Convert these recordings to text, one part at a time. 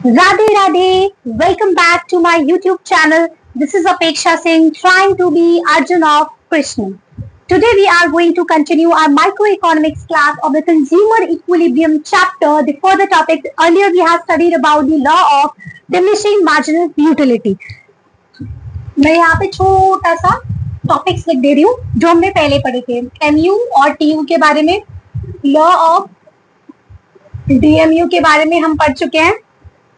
Radhe Radhe, welcome back to my YouTube channel. This is Apeksha Singh trying to be Arjun of Krishna. Today we are going to continue our microeconomics class of the consumer equilibrium chapter. The further topic, earlier we have studied about the law of diminishing marginal utility. मैं यहाँ पे छोटा सा topics लिख दे रही हूँ जो हमने पहले पढ़े थे MU और TU के बारे में, लॉ ऑफ DMU के बारे में हम पढ़ चुके हैं.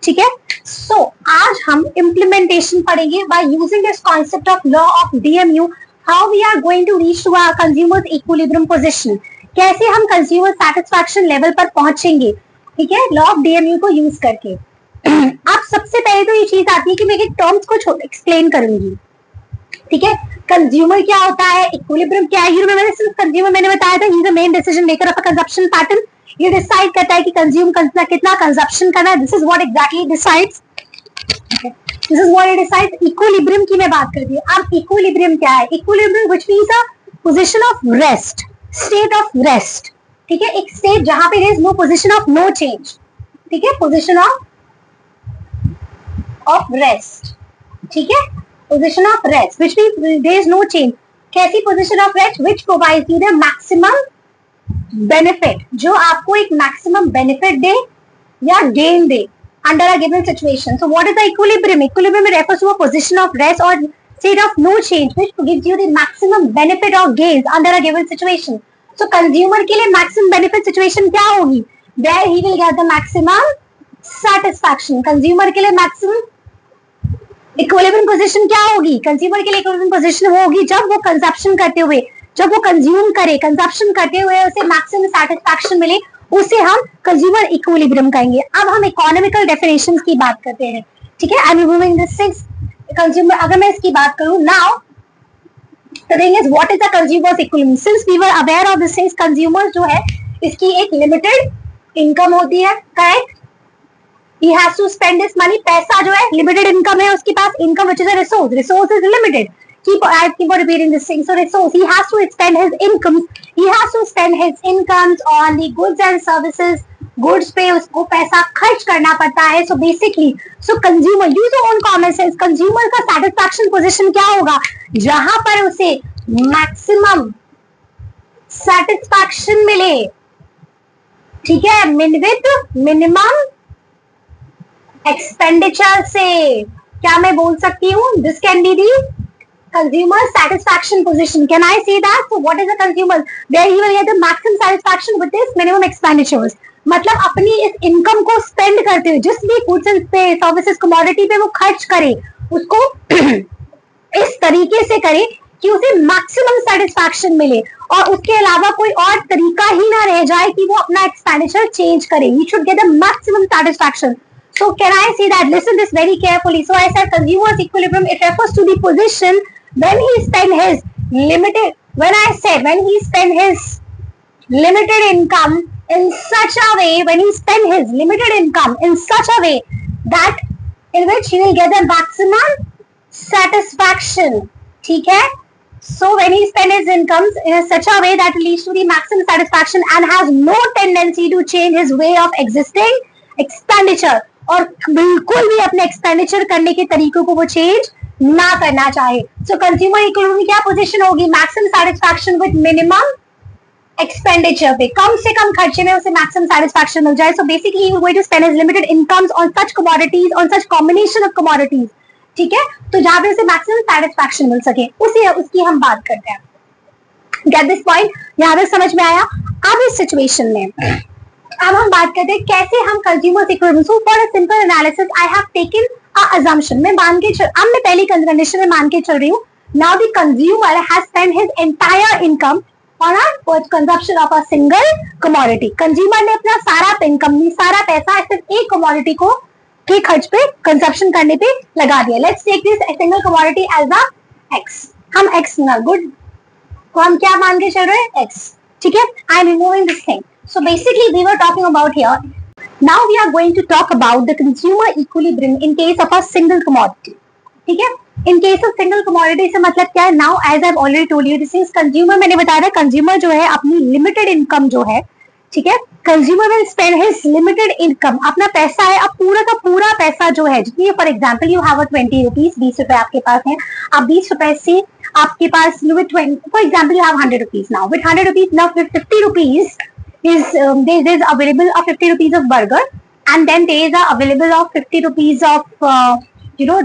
ठीक है. सो आज हम इम्प्लीमेंटेशन पढ़ेंगे by using this concept of law of DMU, how we are going to reach to our consumer's equilibrium position, कैसे हम कंज्यूमर सेटिस्फैक्शन लेवल पर पहुंचेंगे. ठीक है, लॉ ऑफ डीएमयू को यूज करके. अब सबसे पहले तो ये चीज आती है कि मैं एक टर्म्स को एक्सप्लेन करूंगी. ठीक है, कंज्यूमर क्या होता है, इक्विलिब्रियम क्या है. कंज्यूमर मैंने बताया था, he is the main decision maker of a consumption pattern. ये डिसाइड करता है कि कंज्यूम कितना कंजप्शन करना है. This is what exactly decides. This is what it decides. Equilibrium की मैं बात करती हूँ. अब इक्विलिब्रियम क्या है? Equilibrium which means a position of rest, state of rest. ठीक है, एक स्टेट जहां पे there is no position of no change. ठीक है, पोजीशन ऑफ रेस्ट. ठीक है, position of rest which means there is no change. कैसी position of rest? Which provides you the maximum benefit, जो आपको एक मैक्सिमम बेनिफिट दे या गेन दे under a given situation. So what is the equilibrium? Equilibrium refers to a position of rest और state of no change which gives you the maximum benefit और gains under a given situation. So consumer के लिए maximum benefit situation क्या होगी? Where he will get the maximum satisfaction. Consumer के लिए maximum equilibrium position क्या होगी? Consumer के लिए इक्विलिब्रियम पोजीशन होगी जब वो कंजप्शन करते हुए, जब वो कंज्यूम करे, कंजप्शन करते हुए उसे मैक्सिमम सैटिस्फैक्शन मिले, उसे हम कंज्यूमर इक्विलिब्रियम कहेंगे. अब हम इकोनॉमिकल डेफिनेशंस की बात करते हैं. ठीक है, I am removing this six consumer. अगर मैं इसकी बात करूं, now the thing is what is the consumer's equilibrium. Since we were aware of this things, consumer जो है इसकी एक लिमिटेड इनकम होती है. Correct, he has to spend his money. पैसा जो है लिमिटेड इनकम है उसके पास. Income which is a resource, resource is limited. I keep on repeating this thing. So resource, he has to spend his income, he has to spend his incomes on the goods and services. Goods पे उसको पैसा खर्च करना पड़ता है. So basically, so consumer, use your own common sense. Consumer का satisfaction position क्या होगा? जहां पर उसे maximum satisfaction मिले. ठीक है, with minimum एक्सपेंडिचर से. क्या मैं बोल सकती हूँ? This can be the consumer satisfaction position. Can I say that? So what is a consumer? Where he will get the maximum satisfaction with this minimum expenditures. मतलब अपनी इस इनकम को स्पेंड करते हुए, जिस भी गुड्स एंड सर्विसेज कमोडिटी पे वो खर्च करे, उसको इस तरीके से करे कि उसे मैक्सिमम सेटिस्फैक्शन मिले और उसके अलावा कोई और तरीका ही ना रह जाए कि वो अपना एक्सपेंडिचर चेंज करे. He should get the maximum satisfaction. So can I say that? Listen this very carefully. So I said consumer's equilibrium, it refers to the position when he spend his limited, when I said when he spend his limited income in such a way, when he spend his limited income in such a way that in which he will get the maximum satisfaction. ठीक है? So when he spend his incomes in such a way that leads to the maximum satisfaction and has no tendency to change his way of existing expenditure, और बिल्कुल भी अपने expenditure करने के तरीकों को वो चेंज ना करना चाहे. सो कंज्यूमर इकोनॉमी क्या पोजीशन होगी? Maximum satisfaction with minimum expenditure पे, कम से कम खर्चे में उसे मैक्सिमम सेटिस्फैक्शन मिल जाए. So basically he will going to spend his limited incomes on such commodities, on such combination of commodities. ठीक है, तो जहां पे उसे मैक्सिमम सेटिस्फैक्शन मिल सके, उसकी हम बात करते हैं. Get this point? यहाँ तक समझ में आया? अब इस सिचुएशन में अब हम बात करते हैं कैसे हम consumer equilibrium. So for a simple analysis I have taken a assumption. मैं पहली कंडीशन में मान के चल रही हूँ. Now the consumer has spent his entire income on a consumption of a single commodity. Consumer ने अपना सारा इनकम, सारा पैसा सिर्फ एक कमोडिटी को के खर्च पे, कंजप्शन करने पे लगा दिया. Let's take this single commodity as a X. हम एक्स ना गुड को हम क्या मान के चल रहे हैं? एक्स. ठीक है, I am removing this thing. So basically we were talking about here. Now we are going to talk about the consumer equilibrium in case of a single commodity. ठीक है, in case of single commodity से मतलब क्या है? Now as I've already told you, this is consumer. मैंने बताया था consumer जो है अपनी लिमिटेड इनकम जो है, ठीक है, consumer will spend his limited income, अपना पैसा है, अब पूरा का पूरा पैसा जो है, जितनी for example you have 20 rupees, 20 रुपए आपके पास है, आप 20 रुपए से आपके पास for example you have 100 rupees now, with 100 rupees now 50 rupees is there is available of 50 rupees of burger, and then there is available of 50 rupees of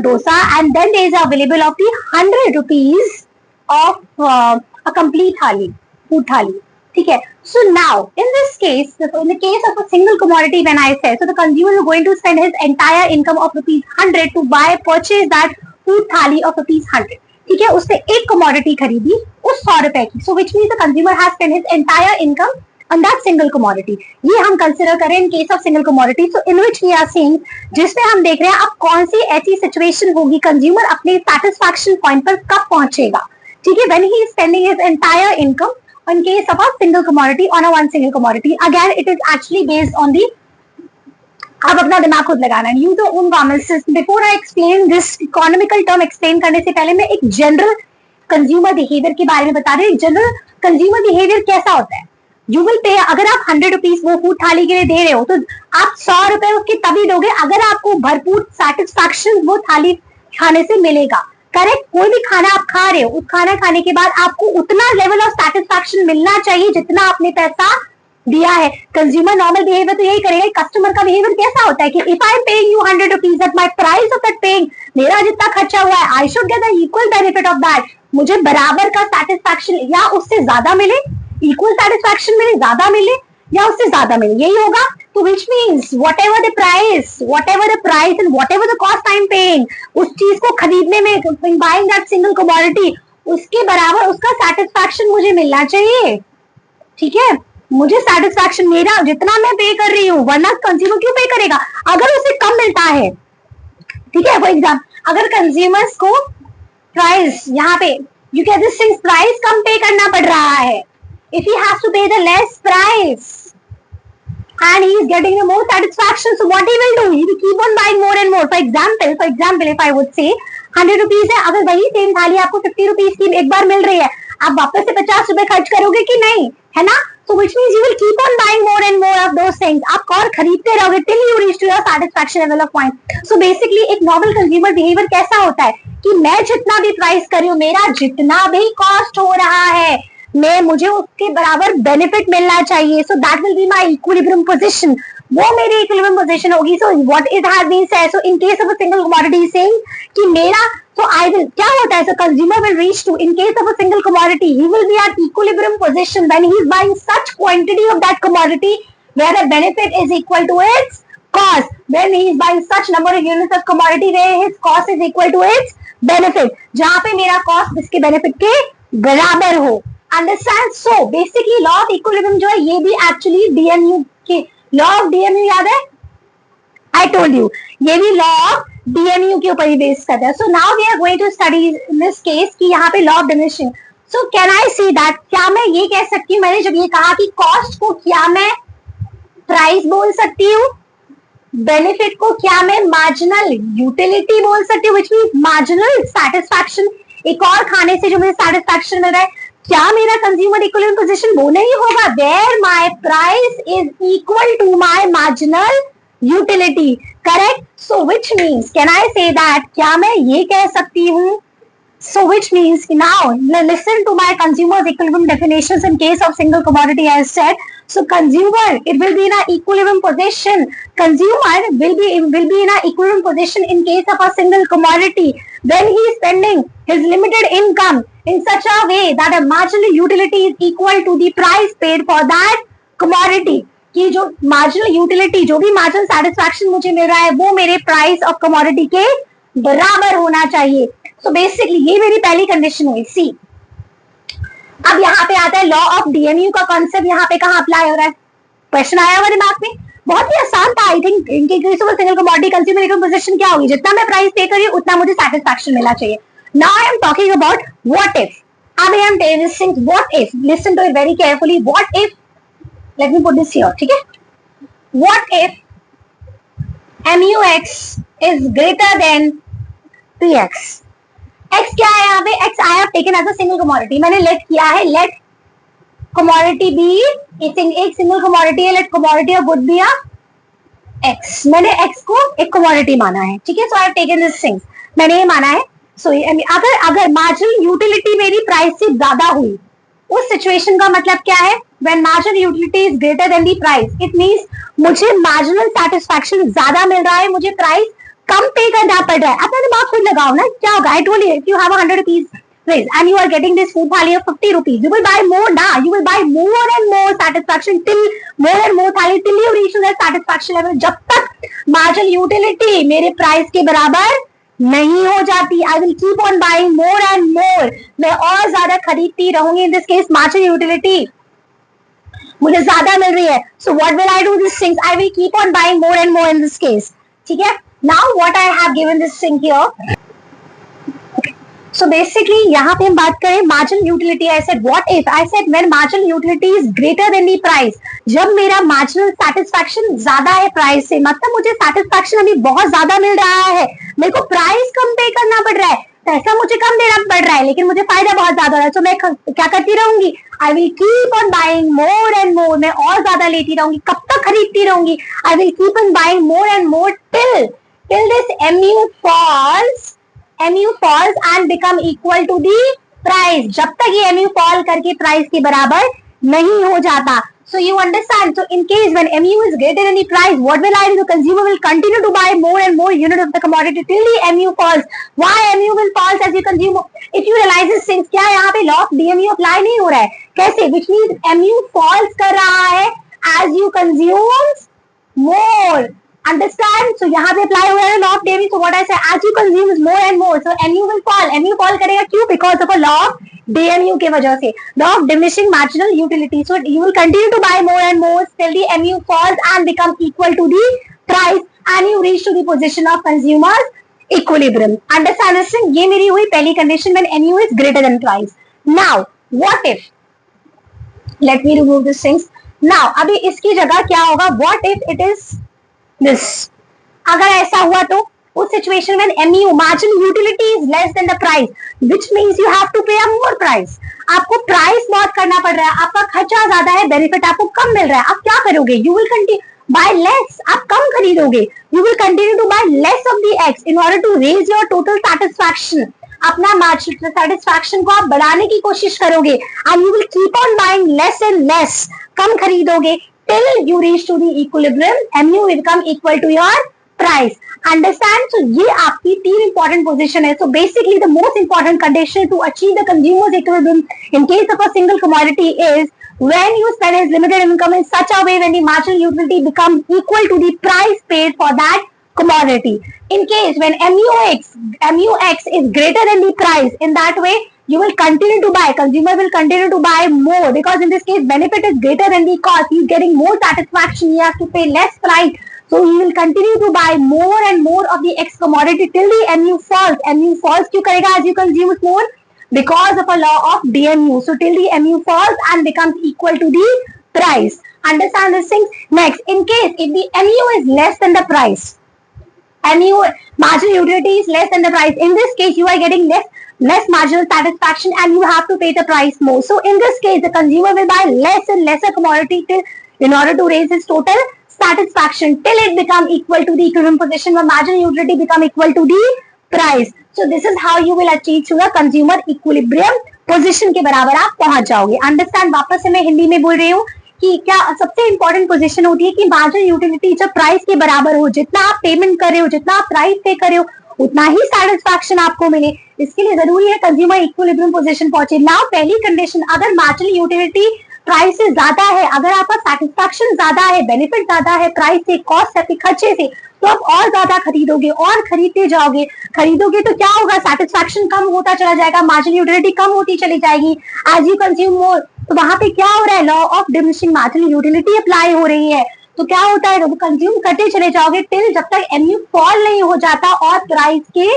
dosa, and then there is available of the 100 rupees of a complete thali, food thali. ठीक है. So now in this case, in the case of a single commodity, when I say, so the consumer is going to spend his entire income of rupees 100 to purchase that food thali of rupees 100. ठीक है. उसने एक commodity खरीदी उस 100 रुपए की. So which means the consumer has spent his entire income on that single commodity. ये हम कंसिडर करें in case of single commodity. So in which we are seeing, जिसमें हम देख रहे हैं अब कौन सी ऐसी सिचुएशन होगी कंज्यूमर अपने सेटिस्फैक्शन पॉइंट पर कब पहुंचेगा. ठीक है. when he is spending his entire income in case of a single commodity on a one single commodity. Again it is actually based on the, आप अपना दिमाग खुद लगाना है. Use your own common sense. Before I explain this economical term explain करने से पहले मैं एक जनरल कंज्यूमर बिहेवियर के बारे में बता रही हूँ. जनरल कंज्यूमर बिहेवियर कैसा होता है. यू विल पे, अगर आप 100 रुपीज वो फूड थाली के लिए दे रहे हो तो आप 100 रुपए उसके तभी दोगे अगर आपको भरपूर सेटिस्फैक्शन वो थाली खाने से मिलेगा. करेक्ट. कोई भी खाना आप खा रहे हो, उस खाना खाने के बाद आपको उतना लेवल ऑफ सेटिस्फैक्शन मिलना चाहिए जितना आपने पैसा दिया है. कंज्यूमर नॉर्मल बिहेवियर तो यही करेगा. कस्टमर का बिहेवियर कैसा होता है कि if I am paying you 100 rupees at my price of that paying, मेरा जितना खर्चा हुआ है I should get the equal benefit of that. मुझे बराबर का सेटिस्फैक्शन या उससे ज्यादा मिले, इक्वल सेटिस्फैक्शन मिले, ज्यादा मिले या उससे ज्यादा मिले, यही होगा. तो which means what ever the price and what ever the cost I am paying, उस चीज को खरीदने में, बाइंग दैट सिंगल कमोडिटी, उसके बराबर उसका सेटिस्फैक्शन मुझे मिलना चाहिए. ठीक है. मुझे सेटिस्फैक्शन मेरा जितना मैं पे कर रही हूँ, वरना कंज्यूमर क्यों पे करेगा अगर उसे कम मिलता है. ठीक है. फॉर एग्जाम्पल अगर कंज्यूमर्स को प्राइस यहाँ पे you can this things price कम पे करना पड़ रहा है, if he has to pay the less price and he is getting the more satisfaction, so what he will do, he will keep on buying more and more. For example if I would say 100 rupees है, अगर वही same थाली आपको 50 rupees की एक बार मिल रही है, आप वापस से 50 रुपए खर्च करोगे कि नहीं, है ना. So which means you will keep on buying more and more of those things. आप और खरीदते रहोगे till you reach to your satisfaction level of point. So basically एक नॉर्मल कंज्यूमर बिहेवियर कैसा होता है कि मैं जितना भी प्राइस कर रही हूँ, मेरा जितना भी कॉस्ट हो रहा है, मुझे उसके बराबर बेनिफिट मिलना चाहिए. So that will be my equilibrium position. वो मेरी इक्विलिब्रियम पोजीशन होगी. So what it has been said, so in case of a single commodity saying कि मेरा, सो आई विल, क्या होता है, so consumer will reach to, in case of a single commodity he will be at equilibrium position when he is buying such quantity of that commodity where the benefit is equal to it's cost. When he is buying such number of units of commodity where his cost is equal to its benefit, जहाँ पे मेरा cost इसके benefit के बराबर हो. Understand. So basically law of equilibrium जो है ये भी एक्चुअली डीएमयू के, लॉ ऑफ डीएमयू याद है, आई टोल्ड यू, ये भी लॉ ऑफ डीएमयू के ऊपर ही बेस करता है. So now we are going to study in this case कि यहाँ पे law of diminishing. So can I see that, क्या मैं ये कह सकती हूँ, मैंने जब ये कहा कि कॉस्ट को क्या मैं प्राइस बोल सकती हूँ, बेनिफिट को क्या मैं मार्जिनल यूटिलिटी बोल सकती हूँ, व्हिच मींस मार्जिनल सेटिस्फैक्शन. एक और खाने से जो मुझे सेटिस्फैक्शन मिल रहा है, क्या मेरा कंज्यूमर इक्विलिब्रियम पोजीशन वो नहीं होगा where my price is equal to my marginal utility. Correct. So which means can I say that, क्या मैं ये कह सकती हूँ, so which means now listen to my consumer's equilibrium definitions in case of single commodity as said. So consumer, it will be in a equilibrium position. Consumer will be in a equilibrium position in case of a single commodity when he is spending his limited income in such a way that a marginal utility is equal to the price paid for that commodity. कि जो marginal utility, जो भी marginal satisfaction मुझे मिल रहा है, वो मेरे price of commodity के बराबर होना चाहिए. So basically ये मेरी पहली कंडीशन हुई. सी, अब यहाँ पे आता है लॉ ऑफ डीएमयू का कॉन्सेप्ट. यहाँ पे कहाँ अप्लाई हो रहा है, क्वेश्चन आया हुआ दिमाग में, बहुत ही आसान था. आई थिंक इनके case of single commodity consumer income position क्या होगी, जितना मैं प्राइस पे कर रही हूँ उतना मुझे सेटिस्फैक्शन मिलना चाहिए. Now I am talking about what if. अब I am telling what if, listen to it very carefully. What if, let me put this here. ठीक है. What if MUX is greater than PX. X क्या है यहाँ पे, X I have taken as a single commodity. मैंने let किया है, let commodity be एक सिंगल commodity है, लेट commodity और गुड भी एक्स, मैंने एक्स को एक कमोडिटी माना है, ठीक है, so I have taken this things, मैंने ये माना है। सो अगर मार्जिनल यूटिलिटी मेरी प्राइस से ज्यादा हुई, उस सिचुएशन का मतलब क्या है, when marginal utility is greater then the price, it means मुझे मार्जिनल सैटिस्फैक्शन ज्यादा मिल रहा है, मुझे प्राइस कम पे करना पड़ रहा है। अपना दिमाग खुद लगाओ ना, क्या होगा, आई told you if you have 100 rupees price and you are getting this food thali of 50 rupees, you will buy more now, you will buy more and more satisfaction till more and more thali till you reach to that satisfaction level, जब तक marginal utility मेरे price के बराबर नहीं हो जाती। I will keep on buying more and more, मैं और ज्यादा खरीदती रहूंगी। इन दिस केस marginal utility मुझे ज्यादा मिल रही है, so what will I do these things, I will keep on buying more and more in this case, ठीक है। Now what I have given this thing here, so basically यहाँ पे हम बात करें marginal utility, I said what if, I said when marginal utility is greater than the price, जब मेरा marginal satisfaction ज्यादा है प्राइस से, मतलब मुझे satisfaction अभी बहुत ज्यादा मिल रहा है, मेरे को प्राइस कम पे करना पड़ रहा है, पैसा मुझे कम देना पड़ रहा है, लेकिन मुझे फायदा बहुत ज्यादा हो रहा है, तो मैं क्या करती रहूंगी, I will keep on buying more and more, मैं और ज्यादा लेती रहूंगी, कब तक खरीदती रहूंगी, I will keep on buying more and more till this MU falls and become equal to the price, जब तक ये MU fall करके प्राइस के बराबर नहीं हो जाता। So you understand, so in case when MU is greater than the price, what will I do, the consumer will continue to buy more and more unit of the commodity till the MU falls. Why MU will fall as you consume, if you realize this things, क्या यहाँ पे law of DMU apply नहीं हो रहा है, कैसे, which means MU falls कर रहा है as you consume more, understand, so यहाँ पे apply हो रहा है law of DMU, so what I say, as you consume more and more, so MU will fall करेगा क्यों, because of a law of DMU के वजह से, law of diminishing marginal utility, so you will continue to buy more and more till the MU falls and become equal to the price and you reach to the position of consumers equilibrium, understand this thing, ये मेरी हुई पहली condition when MU is greater than price। Now what if, let me remove these things, now अभी इसकी जगह क्या होगा, what if it is this, अगर ऐसा हुआ तो उस सिचुएशन में MU marginal utility is less than the price, which means you have to pay a more price, आपको प्राइस बहुत करना पड़ रहा है, आपका खर्चा ज्यादा है, बेनिफिट आपको कम मिल रहा है, आप क्या करोगे, you will continue buy less, आप कम खरीदोगे, you will continue to buy less of the X in order to raise your total satisfaction, अपना marginal satisfaction को आप बढ़ाने की कोशिश करोगे and you will keep on buying less and less, कम खरीदोगे till you reach to the equilibrium, MU will become equal to your price, understand, so ये आपकी तीन important position है, so basically the most important condition to achieve the consumer's equilibrium in case of a single commodity is when you spend his limited income in such a way when the marginal utility becomes equal to the price paid for that commodity. In case when MUX is greater than the price, in that way you will continue to buy, consumer will continue to buy more, because in this case benefit is greater than the cost, he is getting more satisfaction, he has to pay less price, so he will continue to buy more and more of the X commodity till the MU falls. MU falls क्यों करेगा as you consume more, because of a law of DMU, so till the MU falls and becomes equal to the price, understand this thing। Next, in case if the MU is less than the price, MU marginal utility is less than the price, in this case you are getting less marginal satisfaction and you have to pay the price more, so in this case the consumer will buy less and lesser commodity in order to raise his total satisfaction till it become equal to the equilibrium position where marginal utility become equal to the price, so this is how you will achieve to the consumer equilibrium position के बराबर आप पहुंच जाओगे, understand। वापस से मैं हिंदी में बोल रही हूँ कि क्या सबसे इंपॉर्टेंट पोजीशन होती है कि मार्जिनल यूटिलिटी जब प्राइस के बराबर हो, जितना आप पेमेंट कर रहे हो, जितना आप प्राइस पे कर रहे हो, उतना ही सेटिस्फैक्शन आपको मिले, इसके लिए जरूरी है कंज्यूमर इक्विलिब्रियम पोजीशन पहुंचे। नाउ पहली कंडीशन, अगर मार्जिनल यूटिलिटी प्राइस से ज्यादा है, अगर आपका सेटिस्फैक्शन ज्यादा है, बेनिफिट ज्यादा है प्राइस से, कॉस्ट से, खर्चे से, तो आप और ज्यादा खरीदोगे और खरीदते जाओगे, खरीदोगे तो क्या होगा, सेटिस्फैक्शन कम होता चला जाएगा, मार्जिनल यूटिलिटी कम होती चली जाएगी एज यू कंज्यूम मोर, तो वहां पे क्या हो रहा है, law of diminishing marginal utility apply हो रही है, तो क्या होता है, जब कंज्यूम करते चले जाओगे टिल जब तक MU फॉल नहीं हो जाता और प्राइस के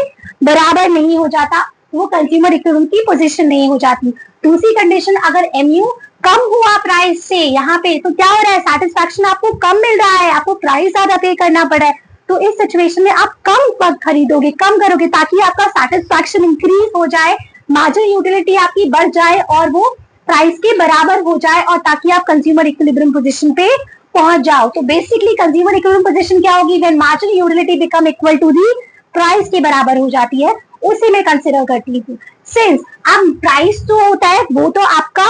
बराबर नहीं हो जाता, वो कंज्यूमर इक्विलिब्रियम की पोजीशन नहीं हो जाती। दूसरी कंडीशन, अगर MU कम हुआ प्राइस से यहाँ पे, तो क्या हो रहा है, सेटिस्फैक्शन आपको कम मिल रहा है, आपको प्राइस ज्यादा पे करना पड़ा है, तो इस सिचुएशन में आप कम खरीदोगे, कम करोगे ताकि आपका सेटिस्फैक्शन इंक्रीज हो जाए, मार्जिनल यूटिलिटी आपकी बढ़ जाए और वो प्राइस के बराबर हो जाए, और ताकि आप कंज्यूमर इक्विलिब्रियम पोजीशन पे पहुंच जाओ। तो बेसिकली कंज्यूमर इक्विलिब्रियम पोजीशन क्या होगी, when marginal utility become equal to the price के बराबर हो जाती है, उसी में कंसिडर करती हूँ। सिंस अब प्राइस जो होता है वो तो आपका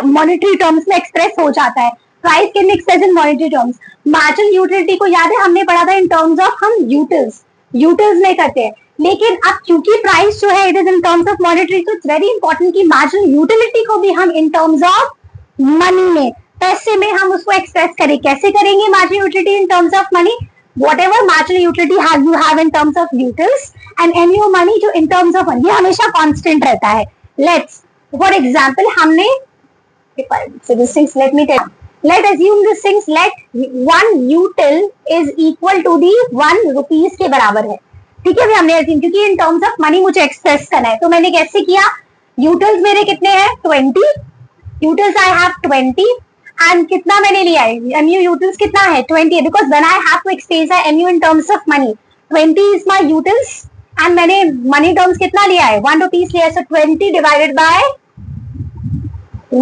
मॉनेटरी टर्म्स में एक्सप्रेस हो जाता है, price can be expressed in monetary terms. Marginal utility को याद है हमने पढ़ा था इन टर्म्स ऑफ, हम यूटिल्स में करते हैं, लेकिन अब क्योंकि प्राइस जो है it is in terms of monetary, तो इट्स वेरी इंपॉर्टेंट कि मार्जिनल यूटिलिटी को भी हम इन टर्म्स ऑफ मनी में, पैसे में हम उसको एक्सप्रेस करें। कैसे करेंगे marginal utility in terms of money, whatever marginal utility you have in terms of utils and MU money जो in terms of money, ये हमेशा constant रहता है। Let's for example हमने so these things let me tell, let assume these things, let one util is equal to the 1 rupees के बराबर है, ठीक है। हमने assume क्योंकि in terms of money मुझे एक्सप्रेस करना है, तो मैंने कैसे किया, utils मेरे कितने हैं 20, utils I have 20 एंड कितना मैंने लिया है, MU utils कितना है 20 है, because when I have to express MU in terms of money 20 is my utils and मैंने मनी टर्म्स कितना लिया है 1 रुपीज लिया है, so 20 divided by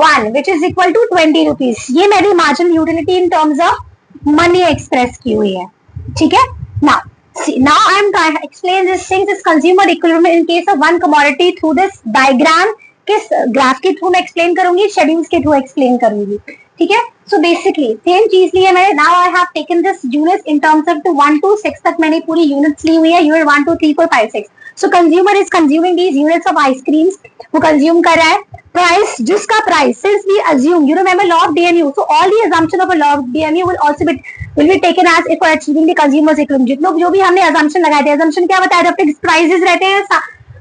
1 which is equal to 20 rupees. ये मेरी marginal utility in terms of money express की हुई है, ठीक है। now I am going to explain this thing, this consumer equilibrium in case of one commodity through this diagram, किस graph के through मैं एक्सप्लेन करूंगी, शेड्यूल्स के थ्रू एक्सप्लेन करूंगी, ठीक है। सो बेसिकली सेम चीज ली है मैंने, now I have taken this units in terms of 1 to 6 तक मैंने पूरी यूनिट्स ली हुई है, unit 1 2 3 4 5 6। So consumer is consuming these units of ice creams, वो कंज्यूम कर रहा है। प्राइस, जिसका price, since we assume, you remember law of DMU, so all the assumption of a law of DMU will also be taken as if for achieving the consumer's equilibrium। जो भी हमने assumption लगाए थे, assumption क्या बताया, जब fix prices रहते हैं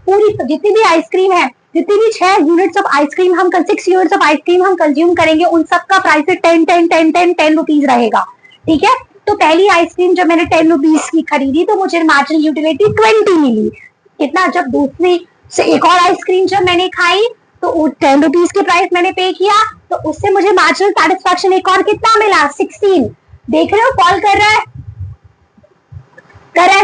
पूरी जितनी भी आइसक्रीम है, जितनी भी 6 यूनिट्स ऑफ आइसक्रीम हम 6 यूनिट्स ऑफ आइसक्रीम हम कंज्यूम करेंगे, उन सबका प्राइस 10 रुपीज रहेगा, ठीक है। तो पहली आइसक्रीम जब मैंने 10 रुपीज की खरीदी तो मुझे मार्जिनल यूटिलिटी 20 मिली, कितना, जब दूसरी से एक और आइसक्रीम जब मैंने खाई तो 10 रुपीज के प्राइस मैंने पे किया, तो उससे मुझे मार्जिनल सेटिस्फैक्शन एक और कितना मिला 16। देख रहे हो फॉल कर रहा है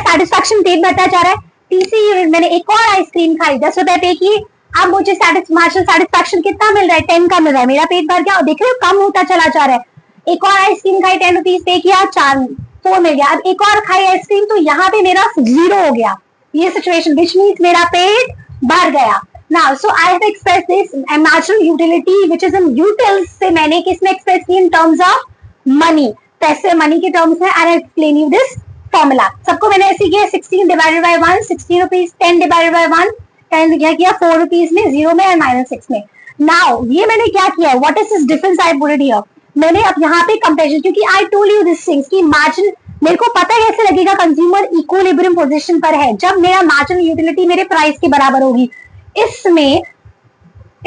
सेटिस्फैक्शन पेट बढ़ता जा रहा है। तीसरी यूनिट मैंने एक और आइसक्रीम खाई, 10 रुपए पे की, अब मुझे मार्जिनल सेटिस्फैक्शन कितना मिल रहा है 10 का मिल रहा है, मेरा पेट भर गया और देख रहे हो कम होता चला जा रहा है। एक और आइसक्रीम खाई 10 रुपीज पे किया, 4 मिल गया, अब एक और खाई आइसक्रीम तो यहाँ पे मेरा 0 हो गया, ये सिचुएशन विच मीन्स मेरा पेट भर गया। Now, so I have expressed this marginal utility which is in utils से मैंने किसमें एक्सप्रेस की, in terms of money, पैसे मनी के टर्म्स में, and I explain you this formula। सबको मैंने ऐसे किया 16 divided by 1, 16 rupees, 10 divided by 1, 10 क्या किया 4 रुपीज में, 0 में और -6 में। नाउ ये मैंने क्या किया है, what is this difference I put it here, मैंने अब यहाँ पे कंपैरिजन, क्योंकि आई टोल्ड यू दिस थिंग्स कि मार्जिन मेरे को पता कैसे लगेगा कंज्यूमर इक्विलिब्रियम पोजीशन पर है, जब मेरा मार्जिनल यूटिलिटी मेरे प्राइस के बराबर होगी। इसमें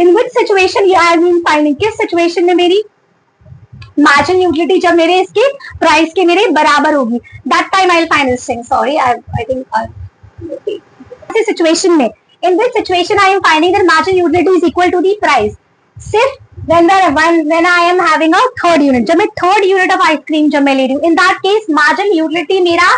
in which situation I mean finding, किस सिचुएशन में मेरी मार्जिनल यूटिलिटी जब मेरे इसके प्राइस के मेरे बराबर होगी, that time I will find this thing, sorry I think situation में, in this situation I am finding that marginal utility is equal to the price सिर्फ when I am having a third unit, जब मैं third unit of ice cream जब मैं ले रही हूँ, in that case marginal utility मेरा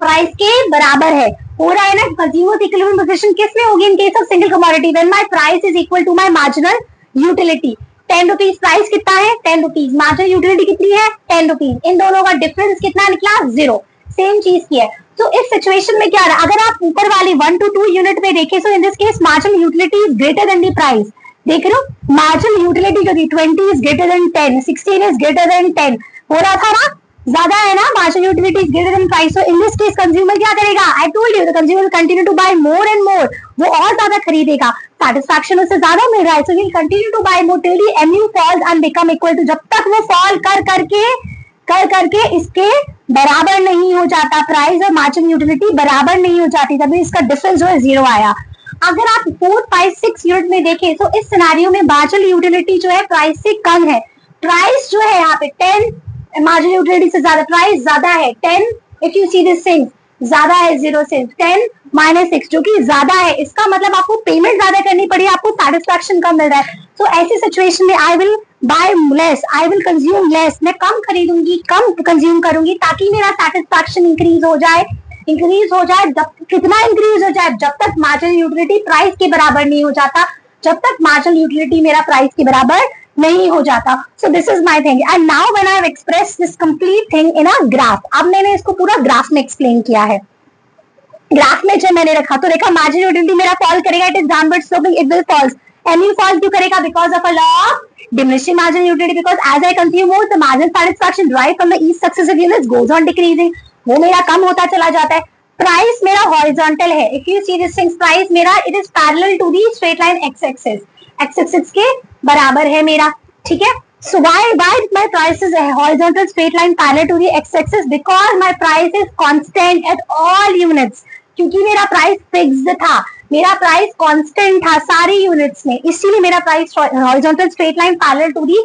price के बराबर है, हो रहा है ना। कंज्यूमर इक्विलिब्रियम पोजीशन किस में होगी, in case of single commodity, when my price is equal to my marginal utility. 10 rupees price कितना है 10 रुपीज, मार्जिनल यूटिलिटी कितनी है 10 रुपीज, इन दोनों का डिफरेंस कितना निकला 0, सेम चीज की है। तो इस सिचुएशन में क्या रहा, अगर आप ऊपर वाली 1 to 2 यूनिट में देखें, so in this case marginal utility is greater than the price. देख रहे हो मार्जिनल यूटिलिटी जो थी 20 is greater than 10, 16 is greater than 10, हो रहा था ना, ज्यादा है ना, marginal utility is greater than price. So in this case consumer क्या करेगा, I told you the consumer will continue to buy more and more, वो और ज्यादा खरीदेगा, सेटिस्फैक्शन उससे ज्यादा मिल रहा है, so he will continue to buy more till the MU falls and become equal to, जब तक वो फॉल कर करके इसके बराबर नहीं हो जाता, प्राइस और मार्जिनल यूटिलिटी बराबर नहीं हो जाती, तभी इसका डिफरेंस जो है 0 आया। अगर आप 4, 5, 6 यूनिट में देखें तो इस सिनेरियो में मार्जिनल यूटिलिटी जो है प्राइस से कम है, प्राइस जो है यहाँ पे 10, मार्जिनल यूटिलिटी से ज्यादा, प्राइस ज्यादा है 10, if you see this thing ज्यादा है 0 से 10 -6 जो कि ज्यादा है, इसका मतलब आपको पेमेंट ज्यादा करनी पड़ी, आपको सेटिस्फैक्शन कम मिल रहा है। तो ऐसी सिचुएशन में I will buy less, I will consume less, मैं कम खरीदूंगी, कम कंज्यूम करूंगी, ताकि मेरा सेटिस्फैक्शन इंक्रीज हो जाए। जब कितना इंक्रीज हो जाए, जब तक मार्जिनल यूटिलिटी प्राइस के बराबर नहीं हो जाता, जब तक मार्जिनल यूटिलिटी मेरा प्राइस के बराबर नहीं हो जाता. So this is my thing. And now when I have expressed this complete thing in a graph, अब मैंने इसको पूरा ग्राफ में एक्सप्लेन किया है. ग्राफ में जब मैंने रखा तो देखा मार्जिनल यूटिलिटी मेरा फॉल करेगा, it is downward sloping, it will falls. And you fall क्यों करेगा? Because of a law of diminishing marginal utility, because as I consume more, the marginal satisfaction derived from the each successive units goes on decreasing. वो मेरा कम होता चला जाता है. Price मेरा horizontal है. If you see this things, price मेरा it is parallel to the straight line X axis. X axis के बराबर है मेरा. ठीक है. So why my price is a horizontal straight line parallel to the x-axis? Because my price is constant at all units. क्योंकि मेरा price fixed था, मेरा प्राइस कांस्टेंट था सारी यूनिट्स में, इसीलिए मेरा price horizontal straight line parallel to the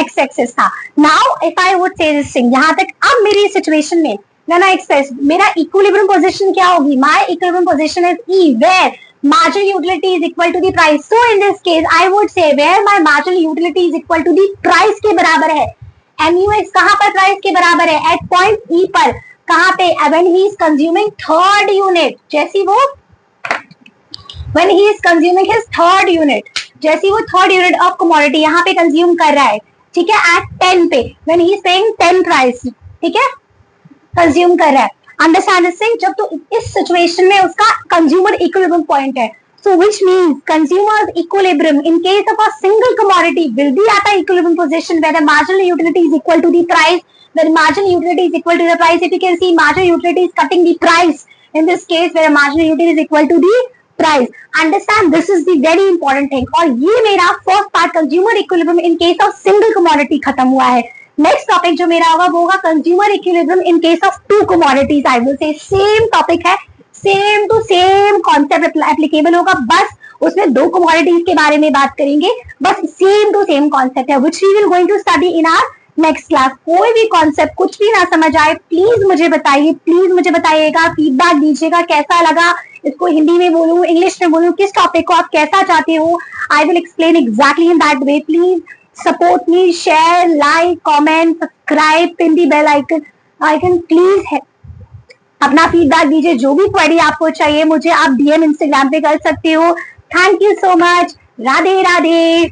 X axis था. Now if I would say this thing, यहाँ तक अब मेरी सिचुएशन में व्हेन आई एक्सप्रेस मेरा इक्विलिब्रियम पोजीशन क्या होगी? My equilibrium position is E where marginal utility is equal to the price. So in this case I would say where my marginal utility is equal to the price के बराबर है. MUX कहाँ पर price के बराबर है? At point E पर. कहाँ पे? When he is consuming third unit. जैसी वो when he is consuming his third unit, जैसी वो third unit of commodity यहाँ पे consume कर रहा है. ठीक है. At 10 पे when he is paying 10 price. ठीक है. Consume कर रहा है. Understand this thing. जब तो इस सिचुएशन में उसका कंज्यूमर इक्विलिब्रियम पॉइंट है. So which means consumer's equilibrium in case of a single commodity will be at a equilibrium position where the marginal utility is equal to the price. When marginal utility is equal to the price, if you can see marginal utility is cutting the price in this case where marginal utility is equal to the price. Understand, this is the very important thing. और ये मेरा first part consumer equilibrium in case of single commodity खत्म हुआ है. Next topic जो मेरा होगा वो होगा consumer equilibrium in case of two commodities. I will say same topic है, same to same concept applicable होगा, बस उसमें दो कमोडिटीज के बारे में बात करेंगे. बस सेम टू सेम कॉन्सेप्ट है which we will going to study in our next class. कोई भी कॉन्सेप्ट कुछ भी ना समझ आए प्लीज मुझे बताइए, प्लीज मुझे बताइएगा, फीडबैक दीजिएगा कैसा लगा, इसको हिंदी में बोलूं, इंग्लिश में बोलूं, किस टॉपिक को आप कैसा चाहते हो. I will explain exactly in that way. Please support me, share, like, comment, subscribe, pin the bell icon please. अपना फीडबैक दीजिए, जो भी क्वेरी आपको चाहिए मुझे आप DM इंस्टाग्राम पे कर सकते हो. Thank you so much. Radhe Radhe.